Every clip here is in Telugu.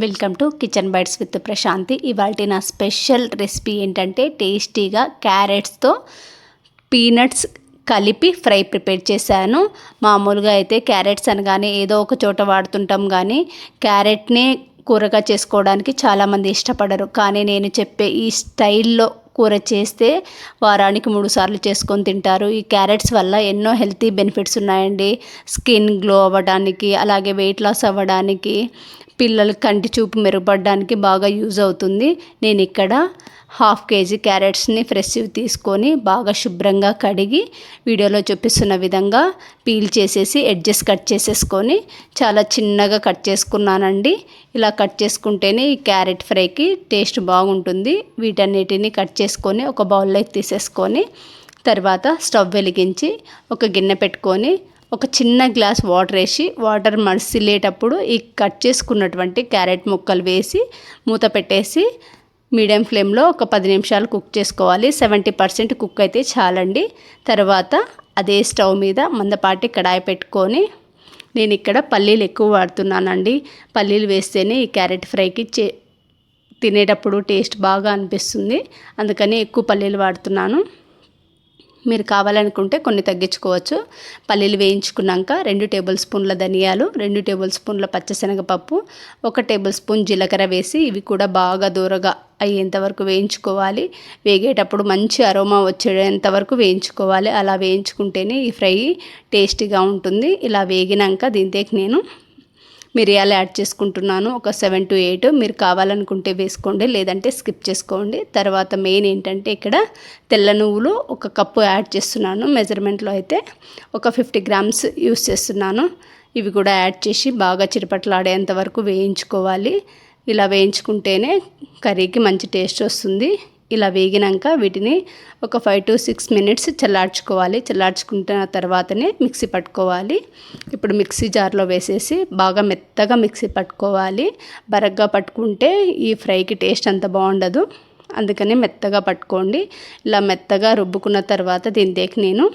Welcome to kitchen bytes with Prashanthi. ఇవాళ నా స్పెషల్ రెసిపీ ఏంటంటే టేస్టీగా క్యారెట్స్తో పీనట్స్ కలిపి ఫ్రై ప్రిపేర్ చేశాను. మామూలుగా అయితే క్యారెట్స్ అనగానే ఏదో ఒక చోట వాడుతుంటాం, కానీ క్యారెట్నే కూరగా చేసుకోవడానికి చాలామంది ఇష్టపడరు. కానీ నేను చెప్పే ఈ స్టైల్లో కూర చేస్తే వారానికి 3 సార్లు చేసుకొని తింటారు. ఈ క్యారెట్స్ వల్ల ఎన్నో హెల్తీ బెనిఫిట్స్ ఉన్నాయండి. స్కిన్ గ్లో అవ్వడానికి, అలాగే వెయిట్ లాస్ అవ్వడానికి, పిల్లల కంటి చూపు మెరుగుపడడానికి బాగా యూజ్ అవుతుంది. నేను ఇక్కడ 1/2 కేజీ క్యారెట్స్ని ఫ్రెష్ తీసుకొని బాగా శుభ్రంగా కడిగి వీడియోలో చూపిస్తున్న విధంగా పీల్ చేసేసి ఎడ్జెస్ కట్ చేసేసుకొని చాలా చిన్నగా కట్ చేసుకున్నానండి. ఇలా కట్ చేసుకుంటేనే ఈ క్యారెట్ ఫ్రైకి టేస్ట్ బాగుంటుంది. వీటన్నిటిని కట్ చేసుకొని ఒక బౌల్లోకి తీసేసుకొని తర్వాత స్టవ్ వెలిగించి ఒక గిన్నె పెట్టుకొని ఒక చిన్న గ్లాస్ వాటర్ వేసి వాటర్ మసిలేటప్పుడు ఈ కట్ చేసుకున్నటువంటి క్యారెట్ ముక్కలు వేసి మూత పెట్టేసి మీడియం ఫ్లేమ్లో ఒక 10 నిమిషాలు కుక్ చేసుకోవాలి. 70% కుక్ అయితే చాలండి. తర్వాత అదే స్టవ్ మీద మందపాటి కడాయి పెట్టుకొని నేను ఇక్కడ పల్లీలు ఎక్కువ వాడుతున్నానండి. పల్లీలు వేస్తేనే ఈ క్యారెట్ ఫ్రైకి తినేటప్పుడు టేస్ట్ బాగా అనిపిస్తుంది. అందుకని ఎక్కువ పల్లీలు వాడుతున్నాను. మీరు కావాలనుకుంటే కొన్ని తగ్గించుకోవచ్చు. పల్లీలు వేయించుకున్నాక 2 టేబుల్ స్పూన్ల ధనియాలు, 2 టేబుల్ స్పూన్ల పచ్చశనగపప్పు, 1 టేబుల్ స్పూన్ జీలకర్ర వేసి ఇవి కూడా బాగా దూరగా అయ్యేంత వరకు వేయించుకోవాలి. వేగేటప్పుడు మంచి అరోమా వచ్చేంత వరకు వేయించుకోవాలి. అలా వేయించుకుంటేనే ఈ ఫ్రై టేస్టీగా ఉంటుంది. ఇలా వేగినాక దీంట్లోకి నేను మిరియాలు యాడ్ చేసుకుంటున్నాను. ఒక 7 to 8 మీరు కావాలనుకుంటే వేసుకోండి, లేదంటే స్కిప్ చేసుకోండి. తర్వాత మెయిన్ ఏంటంటే ఇక్కడ తెల్ల నువ్వులు 1 కప్పు యాడ్ చేస్తున్నాను. మెజర్మెంట్లో అయితే ఒక 50 గ్రామ్స్ యూస్ చేస్తున్నాను. ఇవి కూడా యాడ్ చేసి బాగా చిరపట్లాడేంత వరకు వేయించుకోవాలి. ఇలా వేయించుకుంటేనే కర్రీకి మంచి టేస్ట్ వస్తుంది. ఇలా వేగినాక వీటిని ఒక 5 to 6 మినిట్స్ చల్లార్చుకోవాలి. చల్లార్చుకున్న తర్వాతనే మిక్సీ పట్టుకోవాలి. ఇప్పుడు మిక్సీ జార్లో వేసేసి బాగా మెత్తగా మిక్సీ పట్టుకోవాలి. బరగ్గా పట్టుకుంటే ఈ ఫ్రైకి టేస్ట్ అంత బాగుండదు. అందుకని మెత్తగా పట్టుకోండి. ఇలా మెత్తగా రుబ్బుకున్న తర్వాత దీంట్లోకి నేను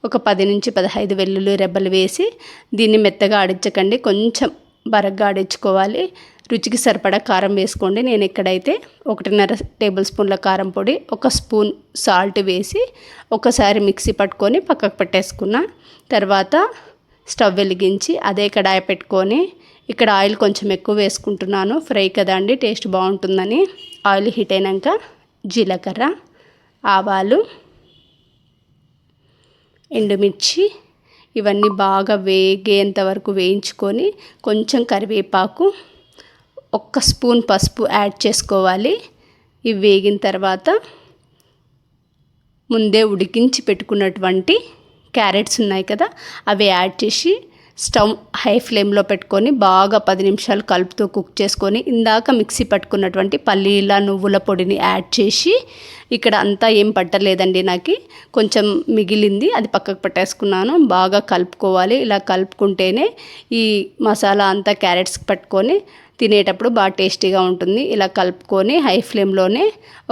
ఒక 10 నుంచి 15 వెల్లుల్లి రెబ్బలు వేసి దీన్ని మెత్తగా ఆడించకండి, కొంచెం బరగ్గా ఆడించుకోవాలి. రుచికి సరిపడా కారం వేసుకోండి. నేను ఇక్కడైతే 1.5 టేబుల్ స్పూన్ల కారం పొడి, 1 స్పూన్ సాల్ట్ వేసి ఒకసారి మిక్సీ పట్టుకొని పక్కకు పెట్టేసుకున్నా. తర్వాత స్టవ్ వెలిగించి అదే కడాయి పెట్టుకొని ఇక్కడ ఆయిల్ కొంచెం ఎక్కువ వేసుకుంటున్నాను. ఫ్రై కదండి, టేస్ట్ బాగుంటుందని. ఆయిల్ హీట్ అయినాక జీలకర్ర, ఆవాలు, ఎండుమిర్చి ఇవన్నీ బాగా వేగేంత వరకు వేయించుకొని కొంచెం కరివేపాకు, 1 స్పూన్ పసుపు యాడ్ చేసుకోవాలి. ఇవి వేగిన తర్వాత ముందే ఉడికించి పెట్టుకున్నటువంటి క్యారెట్స్ ఉన్నాయి కదా, అవి యాడ్ చేసి స్టవ్ హై ఫ్లేమ్లో పెట్టుకొని బాగా 10 నిమిషాలు కలుపుతూ కుక్ చేసుకొని ఇందాక మిక్సీ పట్టుకున్నటువంటి పల్లీల నువ్వుల పొడిని యాడ్ చేసి ఇక్కడ అంతా ఏం పట్టలేదండి, నాకు కొంచెం మిగిలింది, అది పక్కకు పెట్టేసుకున్నాను. బాగా కలుపుకోవాలి. ఇలా కలుపుకుంటేనే ఈ మసాలా అంతా క్యారెట్స్కి పట్టుకొని తినేటప్పుడు బాగా టేస్టీగా ఉంటుంది. ఇలా కలుపుకొని హై ఫ్లేమ్లోనే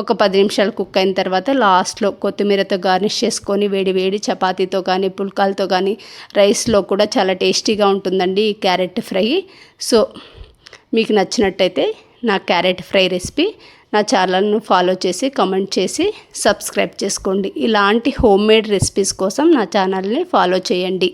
ఒక 10 నిమిషాలు కుక్ అయిన తర్వాత లాస్ట్లో కొత్తిమీరతో గార్నిష్ చేసుకొని వేడి వేడి చపాతీతో కానీ పుల్కాలతో కానీ రైస్లో కూడా చాలా టేస్టీగా ఉంటుందండి ఈ క్యారెట్ ఫ్రై. సో మీకు నచ్చినట్టయితే నా క్యారెట్ ఫ్రై రెసిపీ నా ఛానల్ను ఫాలో చేసి కామెంట్ చేసి సబ్స్క్రైబ్ చేసుకోండి. ఇలాంటి హోమ్ మేడ్ రెసిపీస్ కోసం నా ఛానల్ని ఫాలో చేయండి.